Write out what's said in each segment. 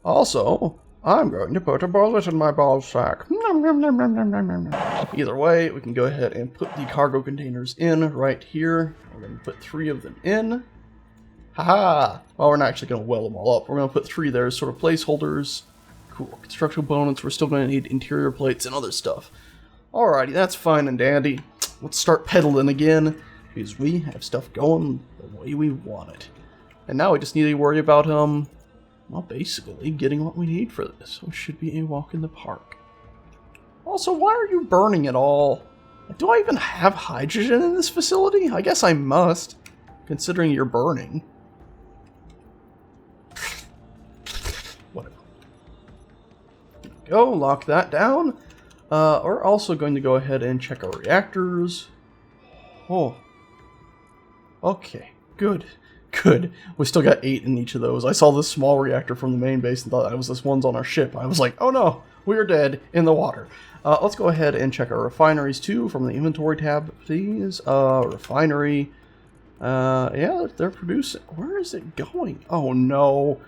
Also, I'm going to put a bullet in my ball sack. Either way, we can go ahead and put the cargo containers in right here. We're going to put 3 of them in. Haha! Well, we're not actually going to weld them all up. We're going to put 3 there as sort of placeholders. Cool. Construction components. We're still going to need interior plates and other stuff. Alrighty, that's fine and dandy. Let's start pedaling again, because we have stuff going the way we want it. And now we just need to worry about, well, basically getting what we need for this. So it should be a walk in the park. Also, why are you burning it all? Do I even have hydrogen in this facility? I guess I must, considering you're burning. Whatever. There we go, lock that down. We're also going to go ahead and check our reactors. Oh. Okay, good. Good. We still got 8 in each of those. I saw this small reactor from the main base and thought that was this one's on our ship. I was like, oh no, we are dead in the water. Let's go ahead and check our refineries too from the inventory tab, please. Refinery. Yeah, they're producing. Where is it going? Oh no.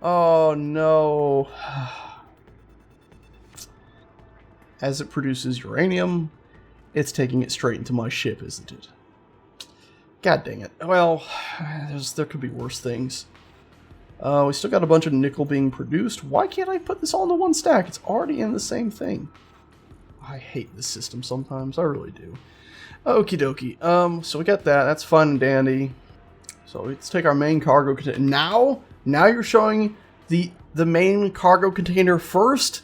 Oh no. As it produces uranium, it's taking it straight into my ship, isn't it? God dang it. Well, there could be worse things. We still got a bunch of nickel being produced. Why can't I put this all into one stack? It's already in the same thing. I hate this system sometimes. I really do. Okie dokie. So we got that. That's fun and dandy. So let's take our main cargo container. Now you're showing the main cargo container first?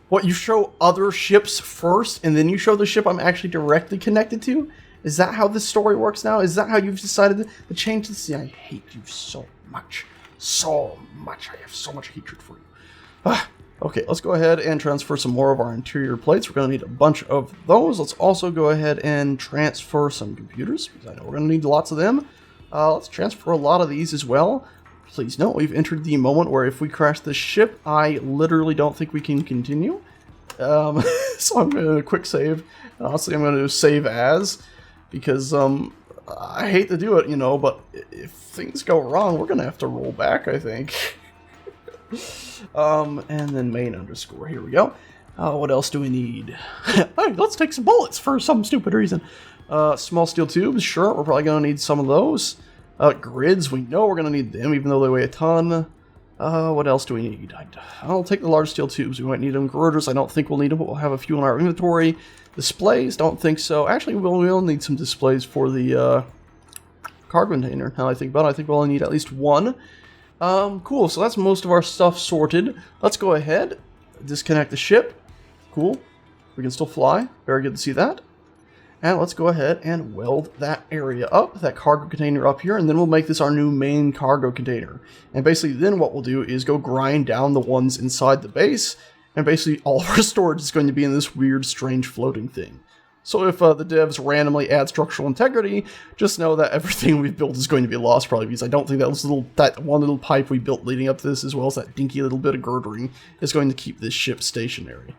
What, you show other ships first, and then you show the ship I'm actually directly connected to? Is that how this story works now? Is that how you've decided to change this? I hate you so much. So much. I have so much hatred for you. Okay, let's go ahead and transfer some more of our interior plates. We're going to need a bunch of those. Let's also go ahead and transfer some computers, because I know we're going to need lots of them. Let's transfer a lot of these as well. Please note, we've entered the moment where if we crash this ship, I literally don't think we can continue. So I'm going to quick save. And honestly, I'm going to save as, because I hate to do it, you know, but if things go wrong, we're going to have to roll back, I think. And then main underscore, here we go. What else do we need? Hey, let's take some bullets for some stupid reason. Small steel tubes, sure, we're probably going to need some of those. Grids, we know we're going to need them, even though they weigh a ton. What else do we need? I'll take the large steel tubes. We might need them. Girders, I don't think we'll need them, but we'll have a few in our inventory. Displays, don't think so. Actually, we'll need some displays for the cargo container. Now I think about it, I think we'll only need at least one. Cool, so that's most of our stuff sorted. Let's go ahead, disconnect the ship. Cool. We can still fly. Very good to see that. And let's go ahead and weld that area up, that cargo container up here, and then we'll make this our new main cargo container. And basically then what we'll do is go grind down the ones inside the base, and basically all of our storage is going to be in this weird, strange floating thing. So if the devs randomly add structural integrity, just know that everything we've built is going to be lost probably, because I don't think that one little pipe we built leading up to this, as well as that dinky little bit of girdering, is going to keep this ship stationary.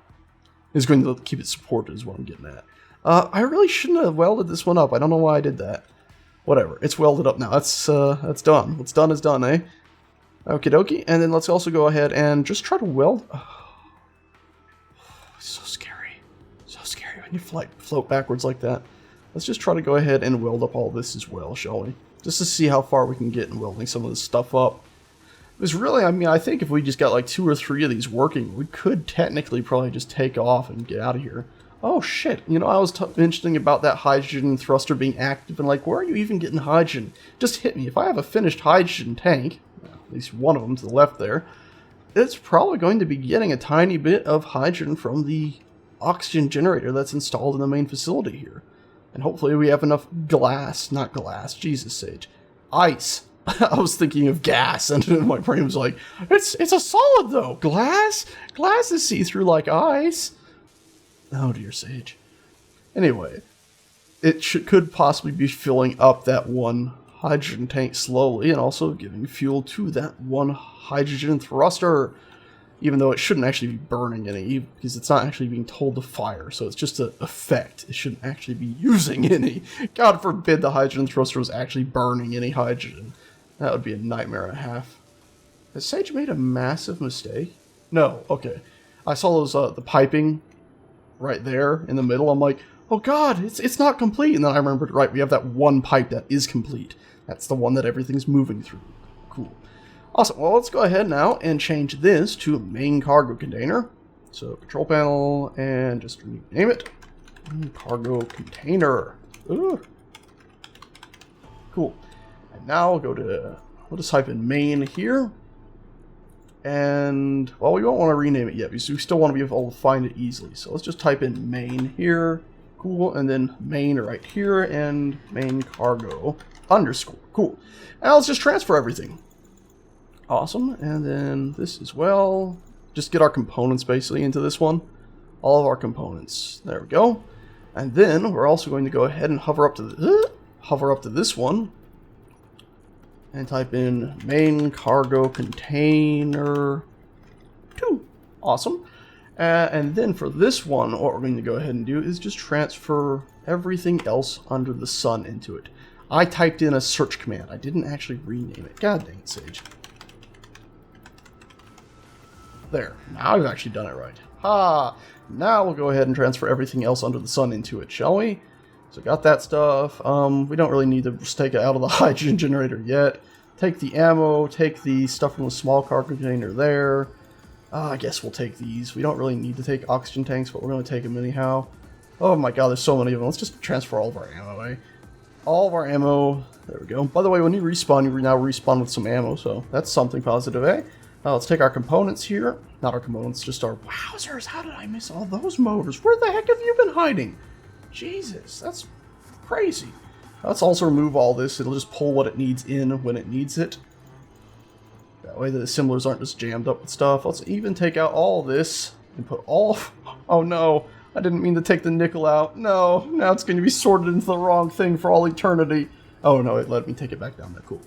It's going to keep it supported is what I'm getting at. I really shouldn't have welded this one up. I don't know why I did that. Whatever. It's welded up now. That's done. What's done is done, eh? Okie dokie. And then let's also go ahead and just try to weld. Oh, so scary. So scary when you float backwards like that. Let's just try to go ahead and weld up all this as well, shall we? Just to see how far we can get in welding some of this stuff up. Because really, I mean, I think if we just got like 2 or 3 of these working, we could technically probably just take off and get out of here. Oh shit, you know, I was mentioning about that hydrogen thruster being active, and like, where are you even getting hydrogen? Just hit me. If I have a finished hydrogen tank, at least one of them to the left there, it's probably going to be getting a tiny bit of hydrogen from the oxygen generator that's installed in the main facility here. And hopefully we have enough not glass, Jesus sage, ice. I was thinking of gas, and my brain was like, it's a solid though. Glass is see-through like ice. Oh dear sage. Anyway, it could possibly be filling up that one hydrogen tank slowly, and also giving fuel to that one hydrogen thruster, even though it shouldn't actually be burning any, because it's not actually being told to fire, so it's just an effect. It shouldn't actually be using any. God forbid the hydrogen thruster was actually burning any hydrogen. That would be a nightmare and a half. Has Sage made a massive mistake? No, okay. I saw those, the piping right there in the middle. I'm like, oh god, it's not complete. And then I remembered, right, we have that one pipe that is complete. That's the one that everything's moving through. Cool. Awesome. Well, let's go ahead now and change this to main cargo container. So control panel and just rename it. Cargo container. Ooh. Cool. And now we'll just type in main here. And, well, we won't want to rename it yet because we still want to be able to find it easily. So let's just type in main here. Cool. And then main right here and main cargo underscore. Cool. Now let's just transfer everything. Awesome. And then this as well. Just get our components basically into this one. All of our components. There we go. And then we're also going to go ahead and hover up to this one. And type in main cargo container 2. Awesome. And then for this one, what we're going to go ahead and do is just transfer everything else under the sun into it. I typed in a search command. I didn't actually rename it. God dang it, Sage. There. Now I've actually done it right. Ha! Now we'll go ahead and transfer everything else under the sun into it, shall we? So got that stuff. We don't really need to just take it out of the hydrogen generator yet. Take the ammo, take the stuff from the small cargo container there. I guess we'll take these. We don't really need to take oxygen tanks, but we're going to take them anyhow. Oh my god, there's so many of them. Let's just transfer all of our ammo, eh? All of our ammo. There we go. By the way, when you respawn, you now respawn with some ammo, so that's something positive, eh? Let's take our components here. Not our components, just our... Wowzers, how did I miss all those motors? Where the heck have you been hiding? Jesus, that's crazy. Let's also remove all this. It'll just pull what it needs in when it needs it. That way the assemblers aren't just jammed up with stuff. Let's even take out all this and put all... Oh no, I didn't mean to take the nickel out. No, now it's going to be sorted into the wrong thing for all eternity. Oh no, it let me take it back down there. Cool.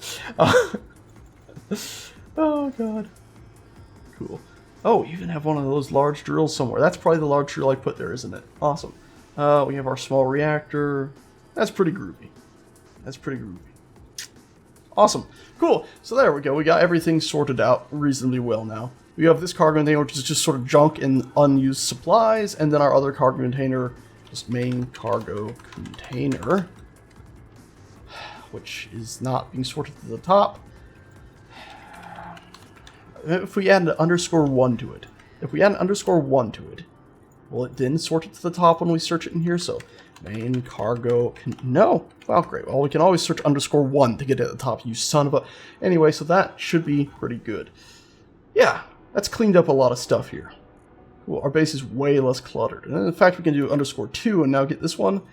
Oh god. Cool. Oh, we even have one of those large drills somewhere. That's probably the large drill I put there, isn't it? Awesome. We have our small reactor. That's pretty groovy. That's pretty groovy. Awesome. Cool. So there we go. We got everything sorted out reasonably well now. We have this cargo container, which is just sort of junk and unused supplies, and then our other cargo container, just main cargo container, which is not being sorted to the top. If we add an _1 to it. If we add an _1 to it, will it then sort it to the top when we search it in here? So, main cargo... No! Well, great. Well, we can always search _1 to get it at the top, you son of a... Anyway, so that should be pretty good. Yeah, that's cleaned up a lot of stuff here. Cool, our base is way less cluttered. And in fact, we can do _2 and now get this one.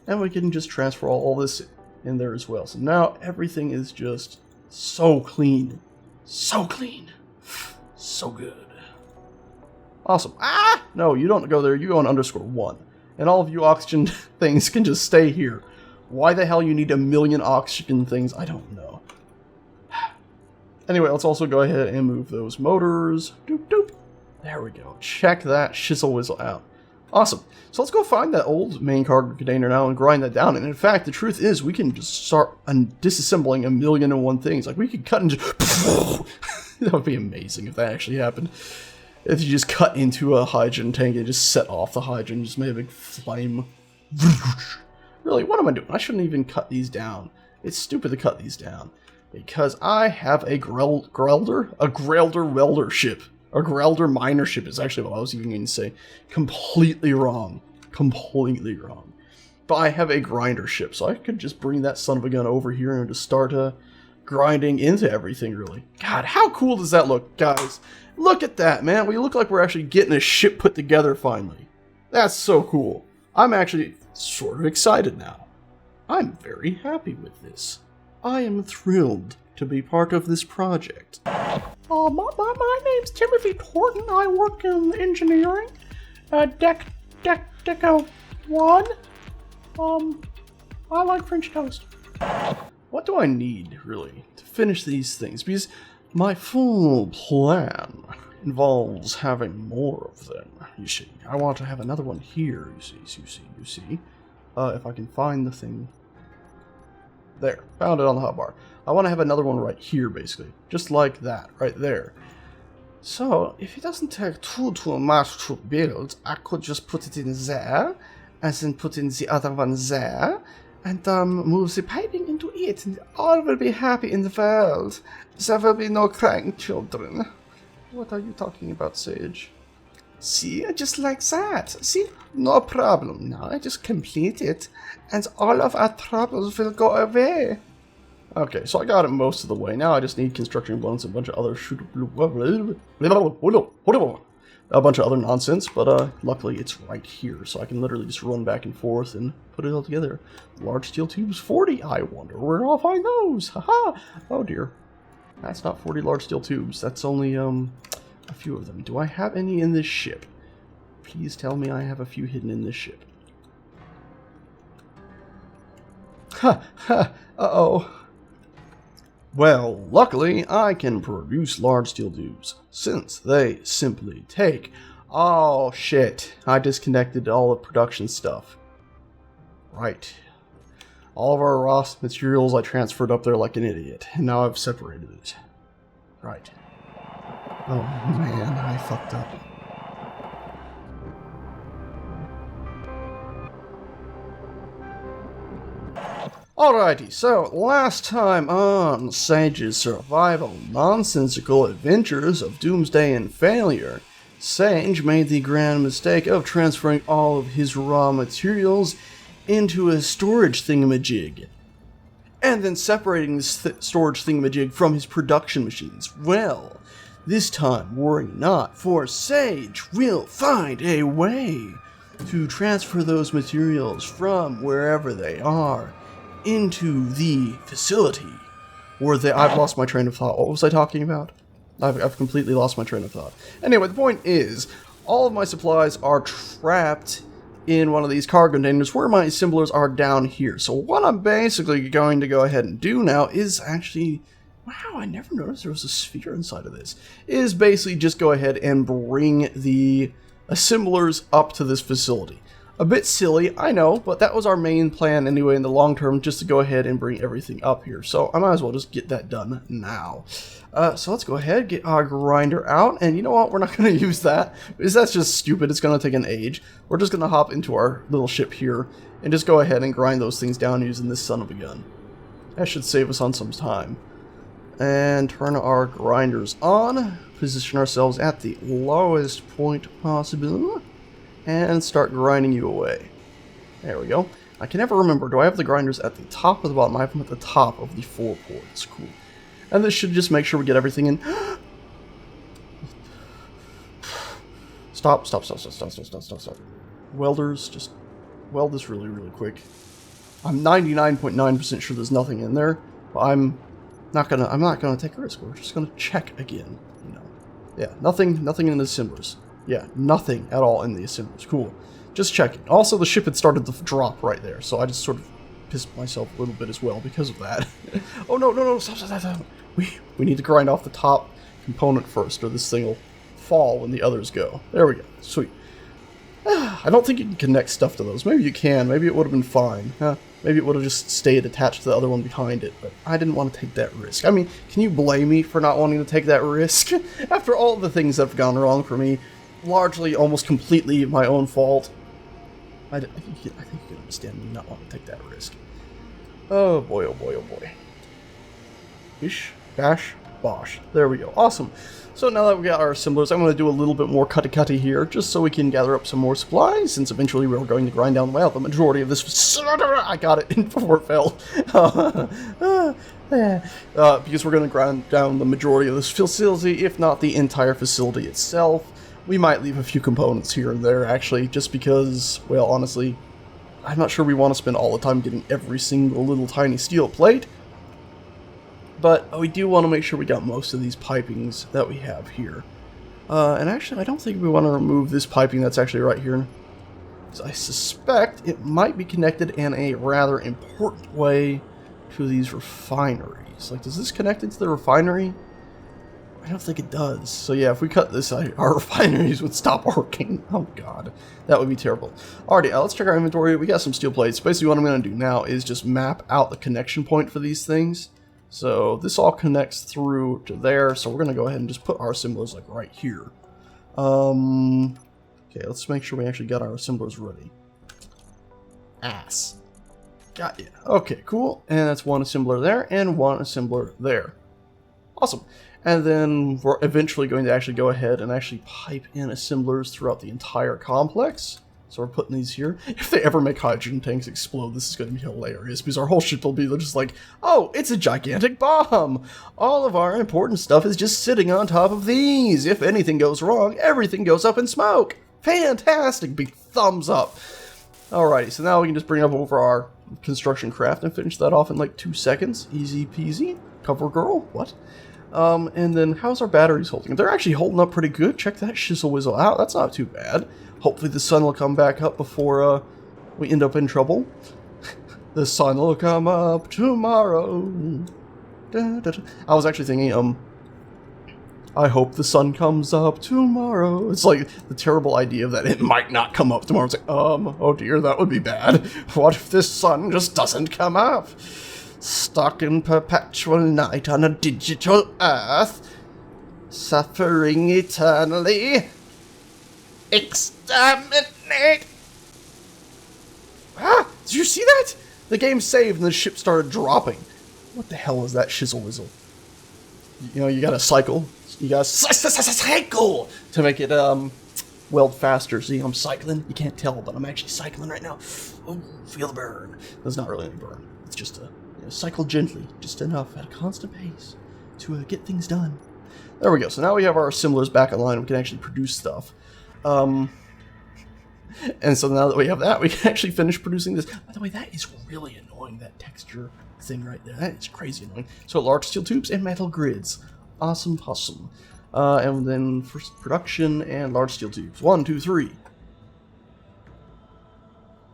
And we can just transfer all this in there as well. So now everything is just so clean. So clean. So good. Awesome. Ah! No, you don't go there. You go on _1. And all of you oxygen things can just stay here. Why the hell you need a million oxygen things, I don't know. Anyway, let's also go ahead and move those motors. Doop, doop. There we go. Check that shizzle whizzle out. Awesome. So let's go find that old main cargo container now and grind that down. And in fact, the truth is we can just start disassembling 1,000,001 things. Like we could cut and just... That would be amazing if that actually happened. If you just cut into a hydrogen tank and just set off the hydrogen, just made a big flame. Really, what am I doing? I shouldn't even cut these down. It's stupid to cut these down. Because I have a Grelder welder ship. A Grelder miner ship is actually what I was even going to say. Completely wrong. Completely wrong. But I have a grinder ship, so I could just bring that son of a gun over here and just start grinding into everything, really. God, how cool does that look, guys? Look at that, man. We look like we're actually getting a ship put together finally. That's so cool. I'm actually sort of excited now. I'm very happy with this. I am thrilled to be part of this project. My name's Timothy Torton. I work in engineering. Deco 1. I like French toast. What do I need, really, to finish these things? Because my full plan involves having more of them, you see. I want to have another one here, you see. If I can find the thing. There, found it on the hotbar. I want to have another one right here, basically. Just like that, right there. So, if it doesn't take too much to build, I could just put it in there, and then put in the other one there, and move the piping into it, and all will be happy in the world. There will be no crying children. What are you talking about, Sage? See, just like that. See, no problem. Now I just complete it, and all of our troubles will go away. Okay, so I got it most of the way. Now I just need construction bonus and a bunch of other nonsense, but luckily it's right here, so I can literally just run back and forth and put it all together. Large steel tubes, 40. I wonder where I'll find those. Haha. Oh dear. That's not 40 large steel tubes. That's only a few of them. Do I have any in this ship? Please tell me I have a few hidden in this ship. Ha ha. Uh-oh. Well, luckily, I can produce large steel tubes, since they simply take... Oh, shit. I disconnected all the production stuff. Right. All of our raw materials I transferred up there like an idiot, and now I've separated it. Right. Oh, man, I fucked up. Alrighty, so last time on Sage's survival nonsensical adventures of doomsday and failure, Sage made the grand mistake of transferring all of his raw materials into a storage thingamajig, and then separating this storage thingamajig from his production machines. Well, this time, worry not, for Sage will find a way to transfer those materials from wherever they are into the facility where I've lost my train of thought. What was I talking about? I've completely lost my train of thought. Anyway, the point is, all of my supplies are trapped in one of these cargo containers where my assemblers are down here. So what I'm basically going to go ahead and do now is actually... Wow, I never noticed there was a sphere inside of this. Is basically just go ahead and bring the assemblers up to this facility. A bit silly, I know, but that was our main plan anyway in the long term, just to go ahead and bring everything up here. So I might as well just get that done now. So let's go ahead, get our grinder out, and you know what, we're not going to use that, because that's just stupid, it's going to take an age. We're just going to hop into our little ship here, and just go ahead and grind those things down using this son of a gun. That should save us on some time. And turn our grinders on, position ourselves at the lowest point possible, and start grinding you away. There we go. I can never remember, do I have the grinders at the top or the bottom? I have them at the top of the 4 ports. Cool. And this should just make sure we get everything in. Stop. Welders, just weld this really, really quick. I'm 99.9% sure there's nothing in there, but I'm not gonna take a risk. We're just gonna check again, you know. Yeah, nothing in the assemblers. Yeah, nothing at all in the assemblers. Cool. Just checking. Also, the ship had started to drop right there, so I just sort of pissed myself a little bit as well because of that. Oh, no, stop. We need to grind off the top component first, or this thing will fall when the others go. There we go. Sweet. I don't think you can connect stuff to those. Maybe you can. Maybe it would have been fine. Maybe it would have just stayed attached to the other one behind it, but I didn't want to take that risk. I mean, can you blame me for not wanting to take that risk? After all the things that have gone wrong for me, largely, almost completely my own fault. I think you can understand me not wanting to take that risk. Oh boy, oh boy, oh boy. Bish, bash, bosh. There we go. Awesome. So now that we got our assemblers, I'm going to do a little bit more cutty here, just so we can gather up some more supplies, since eventually we're going to grind down, well, the majority of this... I got it before it fell. Because we're going to grind down the majority of this facility, if not the entire facility itself. We might leave a few components here and there, actually, just because, well, honestly, I'm not sure we want to spend all the time getting every single little tiny steel plate. But we do want to make sure we got most of these pipings that we have here. And actually, I don't think we want to remove this piping that's actually right here. So I suspect it might be connected in a rather important way to these refineries. Like, does this connect into the refinery? I don't think it does. So yeah, if we cut this, our refineries would stop working. Oh god, that would be terrible. Alrighty, let's check our inventory. We got some steel plates. Basically what I'm going to do now is just map out the connection point for these things. So this all connects through to there. So we're going to go ahead and just put our assemblers like right here. Okay, let's make sure we actually got our assemblers ready. Ass. Got ya. Okay, cool. And that's one assembler there and one assembler there. Awesome. And then we're eventually going to actually go ahead and actually pipe in assemblers throughout the entire complex. So we're putting these here. If they ever make hydrogen tanks explode, this is going to be hilarious because our whole ship will be just like, oh, it's a gigantic bomb. All of our important stuff is just sitting on top of these. If anything goes wrong, everything goes up in smoke. Fantastic. Big thumbs up. Alrighty, so now we can just bring up over our construction craft and finish that off in like 2 seconds. Easy peasy. Cover girl. What? And then how's our batteries holding? They're actually holding up pretty good. Check that shizzle whizzle out. That's not too bad. Hopefully the sun will come back up before we end up in trouble. The sun will come up tomorrow. Da, da, da. I was actually thinking, I hope the sun comes up tomorrow. It's like the terrible idea that it might not come up tomorrow. It's like, oh dear, that would be bad. What if this sun just doesn't come up? Stuck in perpetual night on a digital earth, suffering eternally. Exterminate! Ah! Did you see that? The game saved and the ship started dropping. What the hell is that shizzle whizzle? You know, you gotta cycle. You gotta cycle to make it weld faster. See, I'm cycling. You can't tell, but I'm actually cycling right now. Oh, feel the burn. There's not really any burn. It's just a cycle gently, just enough at a constant pace to get things done. There we go. So now we have our assemblers back online. We can actually produce stuff. And so now that we have that, we can actually finish producing this. By the way, that is really annoying, that texture thing right there. That is crazy annoying. So large steel tubes and metal grids. Awesome possum. And then first production and large steel tubes. 1, 2, 3.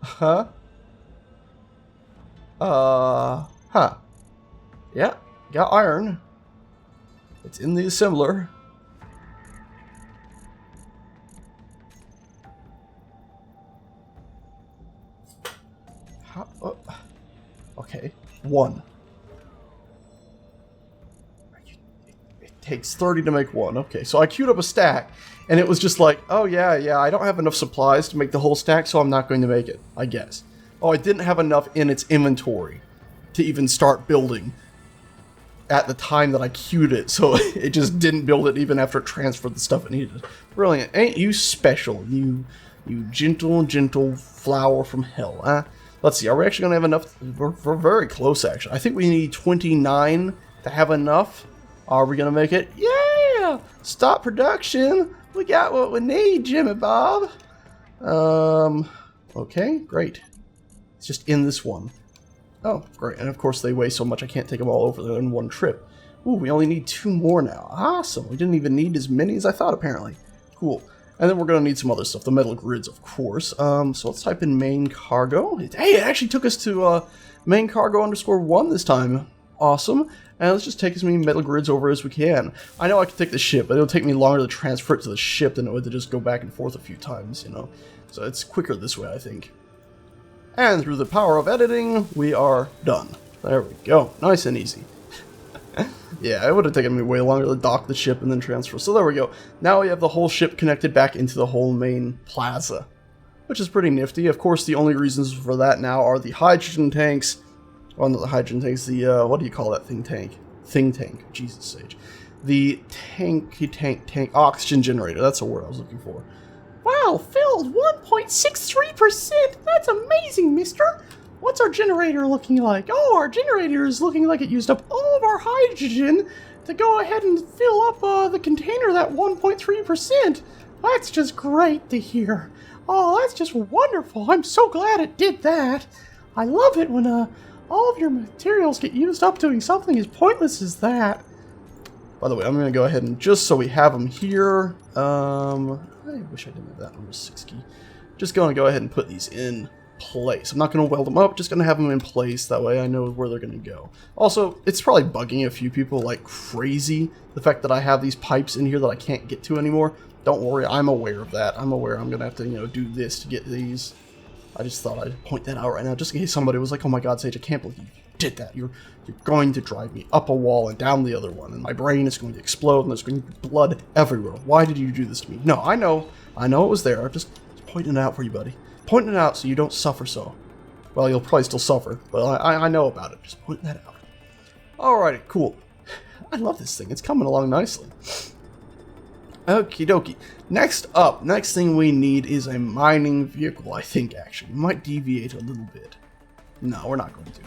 Huh? Huh. Yeah, got iron. It's in the assembler. How, okay, 1. It takes 30 to make 1. Okay, so I queued up a stack, and it was just like, oh yeah, I don't have enough supplies to make the whole stack, so I'm not going to make it, I guess. Oh, I didn't have enough in its inventory to even start building at the time that I queued it, so it just didn't build it even after it transferred the stuff it needed. Brilliant. Ain't you special, you gentle flower from hell, huh? Let's see, are we actually going to have enough? We're very close, actually. I think we need 29 to have enough. Are we going to make it? Yeah! Stop production! We got what we need, Jimmy Bob! Okay, great. It's just in this one. Oh, great. And of course they weigh so much I can't take them all over there in one trip. Ooh, we only need 2 more now. Awesome. We didn't even need as many as I thought, apparently. Cool. And then we're going to need some other stuff. The metal grids, of course. So let's type in main cargo. Hey, it actually took us to main cargo _1 this time. Awesome. And let's just take as many metal grids over as we can. I know I can take the ship, but it'll take me longer to transfer it to the ship than it would to just go back and forth a few times, you know. So it's quicker this way, I think. And through the power of editing, we are done. There we go. Nice and easy. Yeah, it would have taken me way longer to dock the ship and then transfer. So there we go. Now we have the whole ship connected back into the whole main plaza, which is pretty nifty. Of course, the only reasons for that now are the hydrogen tanks. Well, not the hydrogen tanks. The, what do you call that thing tank? Thing tank. Jesus sage. The tank oxygen generator. That's the word I was looking for. Wow, filled 1.63%. That's amazing, mister. What's our generator looking like? Oh, our generator is looking like it used up all of our hydrogen to go ahead and fill up the container, that 1.3%. That's just great to hear. Oh, that's just wonderful. I'm so glad it did that. I love it when all of your materials get used up doing something as pointless as that. By the way, I'm going to go ahead and just so we have them here, I wish I didn't have that number 6 key. Just going to go ahead and put these in place. I'm not going to weld them up, just going to have them in place. That way I know where they're going to go. Also, it's probably bugging a few people like crazy, the fact that I have these pipes in here that I can't get to anymore. Don't worry, I'm aware of that. I'm aware I'm going to have to, you know, do this to get these. I just thought I'd point that out right now, just in case somebody was like, oh my god, Sage, I can't believe you did that. You're going to drive me up a wall and down the other one, and my brain is going to explode, and there's going to be blood everywhere. Why did you do this to me? No, I know it was there. I'm just pointing it out for you, buddy. Pointing it out so you don't suffer so. Well, you'll probably still suffer, but I know about it. Just pointing that out. Alrighty, cool. I love this thing. It's coming along nicely. Okie dokie. Next thing we need is a mining vehicle, I think, actually. We might deviate a little bit. No, we're not going to.